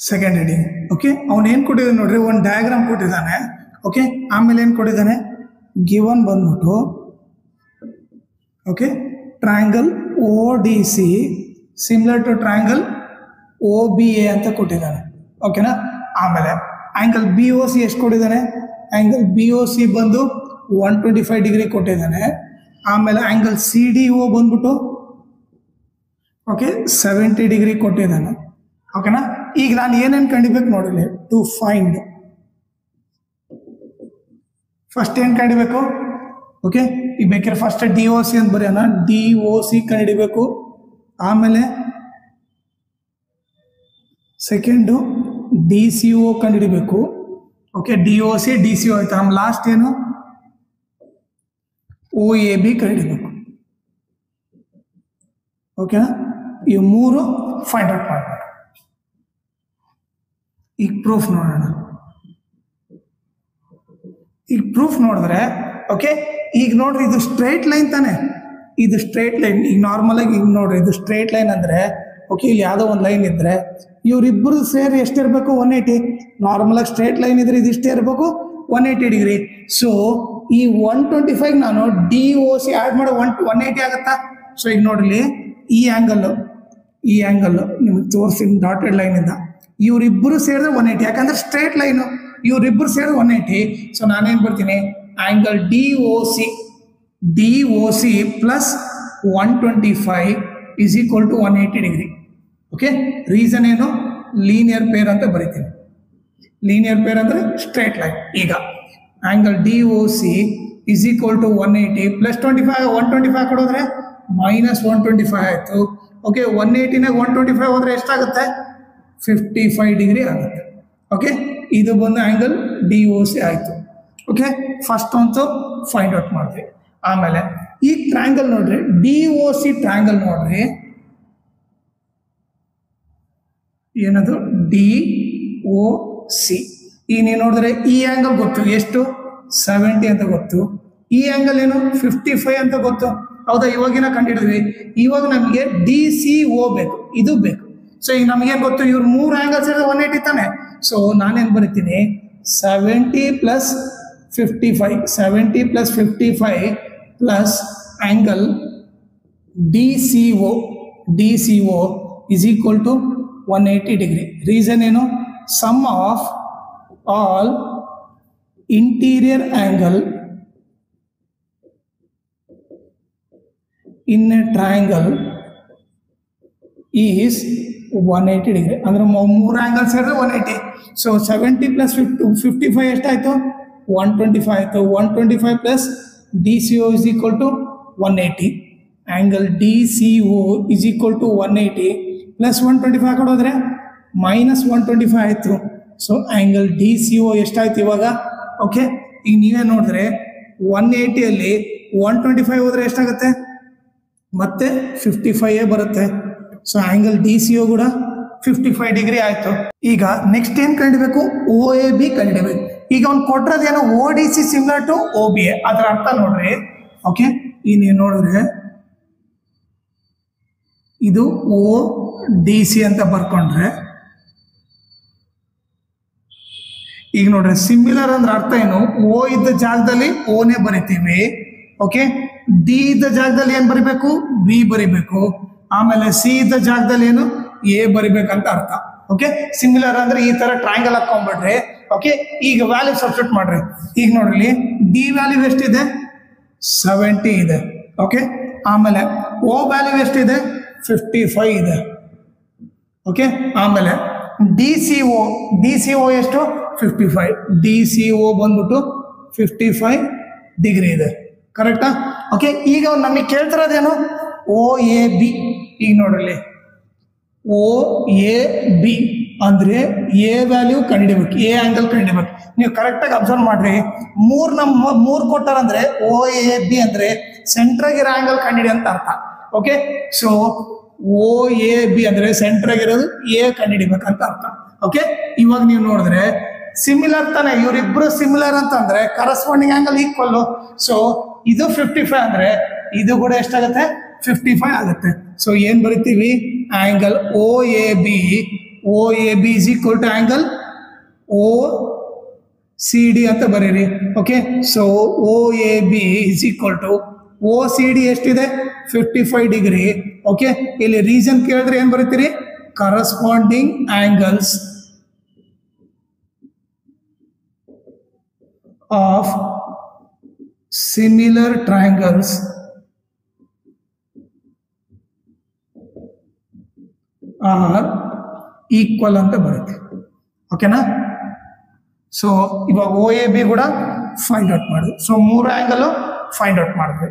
Second heading. Okay, ಅವನು ಏನು ಕೊಟ್ಟಿದ್ದಾನೆ ನೋಡ್ರಿ, ಒಂದು ಡಯಾಗ್ರಾಮ್ ಕೊಟ್ಟಿದ್ದಾನೆ. ಓಕೆ, ಆಮೇಲೆ ಏನು ಕೊಟ್ಟಿದ್ದಾನೆ, ಗಿವನ್ ಬಂದ್ಬಿಟ್ಟು okay triangle ODC similar to triangle OBA ಅಂತ ಕೊಟ್ಟಿದ್ದಾನೆ. ಓಕೆನಾ. ಆಮೇಲೆ ಆ್ಯಂಗಲ್ BOC ಎಷ್ಟು ಕೊಟ್ಟಿದ್ದಾನೆ, ಆ್ಯಂಗಲ್ BOC ಬಂದು 125 ಡಿಗ್ರಿ ಕೊಟ್ಟಿದ್ದಾನೆ. ಆಮೇಲೆ ಆ್ಯಂಗಲ್ CDO ಬಂದ್ಬಿಟ್ಟು ಓಕೆ 70 ಡಿಗ್ರಿ ಕೊಟ್ಟಿದ್ದಾನೆ. ಓಕೆನಾ. ಈಗ ನಾನು ಏನೇನು ಕಂಡಿಬೇಕು ನೋಡಿರಿ, ಟು ಫೈಂಡ್ ಫಸ್ಟ್ ಏನು ಕಂಡಿಬೇಕು. ಓಕೆ, ಈಗ ಬೇಕಾದ್ರೆ ಫಸ್ಟ್ DOC ಅಂತ ಬರೆಯೋಣ, DOC ಕಂಡಿಡಿಬೇಕು. ಆಮೇಲೆ ಸೆಕೆಂಡು DCO ಕಂಡಿಡಿಬೇಕು. ಓಕೆ, DOC DCO ಆಯ್ತು. ಆಮೇಲೆ ಲಾಸ್ಟ್ ಏನು OAB ಕಂಡಿಡಿಬೇಕು. ಓಕೆನಾ. ಇವು ಮೂರು ಫೈಂಡ್ ಔಟ್ ಮಾಡಬೇಕು. ಈಗ ಪ್ರೂಫ್ ನೋಡೋಣ. ಈಗ ಪ್ರೂಫ್ ನೋಡಿದ್ರೆ ಓಕೆ, ಈಗ ನೋಡ್ರಿ ಇದು ಸ್ಟ್ರೈಟ್ ಲೈನ್ ತಾನೆ, ಇದು ಸ್ಟ್ರೈಟ್ ಲೈನ್. ಈಗ ನಾರ್ಮಲ್ ಆಗಿ ಈಗ ನೋಡ್ರಿ ಇದು ಸ್ಟ್ರೈಟ್ ಲೈನ್ ಅಂದ್ರೆ ಓಕೆ, ಇಲ್ಲಿ ಯಾವುದೋ ಒಂದು ಲೈನ್ ಇದ್ರೆ ಇವರಿಬ್ಬರು ಸೇರಿ ಎಷ್ಟಿರಬೇಕು, 180. ನಾರ್ಮಲ್ ಆಗಿ ಸ್ಟ್ರೈಟ್ ಲೈನ್ ಇದ್ರೆ ಇದಿಷ್ಟೇ ಇರಬೇಕು, 180 ಡಿಗ್ರಿ. ಸೊ ಈ 125 ನಾನು DOC ಆ್ಯಡ್ ಮಾಡಿ 180 ಆಗುತ್ತಾ. ಸೊ ಈಗ ನೋಡ್ರಿ ಈ ಆ್ಯಂಗಲ್ಲು ನಿಮಗೆ ತೋರಿಸಿ ಡಾಟೆಡ್ ಲೈನಿಂದ ಇವರಿಬ್ಬರು ಸೇರಿದ್ರೆ 180, ಯಾಕಂದ್ರೆ ಸ್ಟ್ರೈಟ್ ಲೈನು, ಇವರಿಬ್ಬರು ಸೇರಿದ್ರೆ 180. ಸೊ ನಾನೇನು ಬರ್ತೀನಿ, angle DOC plus 125 is equal to 180 degree. Okay, reason ಏನು, ಲೀನಿಯರ್ ಪೇರ್ ಅಂತ ಬರಿತೀನಿ. ಲೀನಿಯರ್ ಪೇರ್ ಅಂದರೆ ಸ್ಟ್ರೈಟ್ ಲೈನ್. ಈಗ angle DOC is equal to 180 plus 125 ಕೊಡೋದ್ರೆ ಮೈನಸ್ 125 ಆಯಿತು. ಓಕೆ, 180ನ 125 ಹೋದರೆ ಎಷ್ಟಾಗುತ್ತೆ, 55 ಡಿಗ್ರಿ ಆಗುತ್ತೆ. ಓಕೆ, ಇದು ಬಂದು ಆ್ಯಂಗಲ್ DOC ಆಯಿತು. ಓಕೆ, ಫಸ್ಟ್ ಅಂತೂ ಫೈಂಡ್ ಔಟ್ ಮಾಡಿದ್ವಿ. ಆಮೇಲೆ ಈ ಟ್ರ್ಯಾಂಗಲ್ ನೋಡ್ರಿ, DOC ಟ್ರ್ಯಾಂಗಲ್ ನೋಡ್ರಿ, ಏನದು DOC. ಈಗ ನೀವು ನೋಡಿದ್ರೆ ಈ ಆ್ಯಂಗಲ್ ಗೊತ್ತು ಎಷ್ಟು, 70 ಅಂತ ಗೊತ್ತು. ಈ ಆ್ಯಂಗಲ್ ಏನು 55 ಅಂತ ಗೊತ್ತು. ಹೌದಾ, ಇವಾಗಿನ ಕಂಡಿಡಿದ್ವಿ. ಇವಾಗ ನಮಗೆ DCO ಬೇಕು, ಇದು ಬೇಕು. ಸೊ ಈಗ ನಮಗೇನು ಗೊತ್ತು, ಇವ್ರು 3 ಆ್ಯಂಗಲ್ಸ್ ಇರೋದು 180 ತಾನೆ. ಸೊ ನಾನೇನು ಬರಿತೀನಿ, 70 plus 55 plus angle DCO is equal to 180 degree. Reason ಏನು, sum of all interior angle in a triangle is 180 degree. ಅಂದ್ರೆ 3 ಆ್ಯಂಗಲ್ಸ್ ಸೇರಿದ್ರೆ 180. ಸೊ 70 ಪ್ಲಸ್ 55 ಎಷ್ಟಾಯಿತು, 125 ಆಯಿತು. 125 plus DCO is equal to 180. Angle DCO is equal to 180 plus 125 ಕೊಡೋದ್ರೆ minus 125 ಆಯಿತು. So angle DCO ಎಷ್ಟಾಯ್ತು ಇವಾಗ. Okay, ಈಗ ನೀವೇ ನೋಡಿದ್ರೆ 180ಯಲ್ಲಿ 125 ಹೋದರೆ ಎಷ್ಟಾಗುತ್ತೆ, ಮತ್ತೆ 55 ಬರುತ್ತೆ. ಸೊ ಆ್ಯಂಗಲ್ DCO ಕೂಡ 55 ಡಿಗ್ರಿ ಆಯಿತು. ಈಗ ನೆಕ್ಸ್ಟ್ ಏನು ಕಂಡಿಬೇಕು, OAB ಕಂಡಿಡಬೇಕು. ಈಗ ಅವ್ನು ಕೊಟ್ಟಿರೋದೇನು, ODC ಸಿಮಿಲರ್ ಟು OBA. ಅದರ ಅರ್ಥ ನೋಡ್ರಿ. ಓಕೆ, ಈಗ ನೀವು ನೋಡಿದ್ರೆ ಇದು ODC ಅಂತ ಬರ್ಕೊಂಡ್ರೆ, ಈಗ ನೋಡ್ರಿ ಸಿಮಿಲರ್ ಅಂದ್ರೆ ಅರ್ಥ ಏನು, O ಇದ್ದ ಜಾಗದಲ್ಲಿ ಓನೇ ಬರಿತೀವಿ. ಓಕೆ, D ಇದ್ದ ಜಾಗದಲ್ಲಿ ಏನು ಬರಿಬೇಕು, B ಬರಿಬೇಕು. ಆಮೇಲೆ C ಇದ್ದ ಜಾಗದಲ್ಲಿ ಏನು, A ಬರಿಬೇಕಂತ ಅರ್ಥ. ಓಕೆ, ಸಿಮಿಲರ್ ಅಂದ್ರೆ ಈ ತರ ಟ್ರಯಾಂಗಲ್ ಹಾಕೊಂಡ್ಬಿಡ್ರಿ. ಓಕೆ, ಈಗ ವ್ಯಾಲ್ಯೂ ಸಬ್ಸ್ಟಿಟ್ಯೂಟ್ ಮಾಡ್ರಿ. ಈಗ ನೋಡ್ರಿ D ವ್ಯಾಲ್ಯೂ ಎಷ್ಟಿದೆ, 70 ಇದೆ. ಓಕೆ, ಆಮೇಲೆ O ವ್ಯಾಲ್ಯೂ ಎಷ್ಟಿದೆ, 55 ಇದೆ. ಓಕೆ, ಆಮೇಲೆ DCO ಎಷ್ಟು, 55. DCO ಬಂದ್ಬಿಟ್ಟು 55 ಡಿಗ್ರಿ ಇದೆ. ಕರೆಕ್ಟಾ. ಓಕೆ, ಈಗ ನಮಗೆ ಕೇಳ್ತಿರೋದೇನು, OAB. ಈಗ ನೋಡ್ರಿ OAB ಅಂದ್ರೆ A ವ್ಯಾಲ್ಯೂ ಕಂಡಿಡಿಬೇಕು, A ಆ್ಯಂಗಲ್ ಕಂಡಿಡಿಬೇಕು. ನೀವು ಕರೆಕ್ಟಾಗಿ ಅಬ್ಸರ್ವ್ ಮಾಡ್ರಿ, 3 ಕೊಟ್ಟಾರಂದ್ರೆ OAB ಅಂದ್ರೆ ಸೆಂಟ್ರಾಗಿರೋ ಆ್ಯಂಗಲ್ ಕಂಡಿಡಿ ಅಂತ ಅರ್ಥ. ಓಕೆ, ಸೊ OAB ಅಂದ್ರೆ ಸೆಂಟ್ರಾಗಿರೋದು A ಕಂಡಿಡಿಬೇಕಂತ ಅರ್ಥ. ಓಕೆ, ಇವಾಗ ನೀವು ನೋಡಿದ್ರೆ ಸಿಮಿಲರ್ ತಾನೆ, ಇವರಿಬ್ರು ಸಿಮಿಲರ್ ಅಂತಂದ್ರೆ ಕರಸ್ಪಾಂಡಿಂಗ್ ಆ್ಯಂಗಲ್ ಈಕ್ವಲ್. ಸೊ ಇದು 55 ಅಂದ್ರೆ ಇದು ಕೂಡ ಎಷ್ಟಾಗುತ್ತೆ, 55 ಆಗುತ್ತೆ. ಸೊ ಏನ್ ಬರಿತೀವಿ, angle OAB O A B is equal to angle O C D ಅಂತ ಬರೀರಿ. Okay, so O A B is equal to O C D ಎಷ್ಟಿದೆ 55 ಡಿಗ್ರಿ. ಓಕೆ, ಇಲ್ಲಿ ರೀಸನ್ ಕೇಳಿದ್ರೆ ಏನ್ ಬರೀತೀರಿ, corresponding angles of similar triangles are equal ಅಂತ ಬರುತ್ತೆ. ಓಕೆನಾ? ಸೊ ಇವಾಗ ಓ ಎ ಬಿ ಕೂಡ ಫೈಂಡ್ ಔಟ್ ಮಾಡಿದ್ವಿ. ಸೊ 3 ಆಂಗಲ್ ಫೈಂಡ್ ಔಟ್ ಮಾಡಿದ್ವಿ.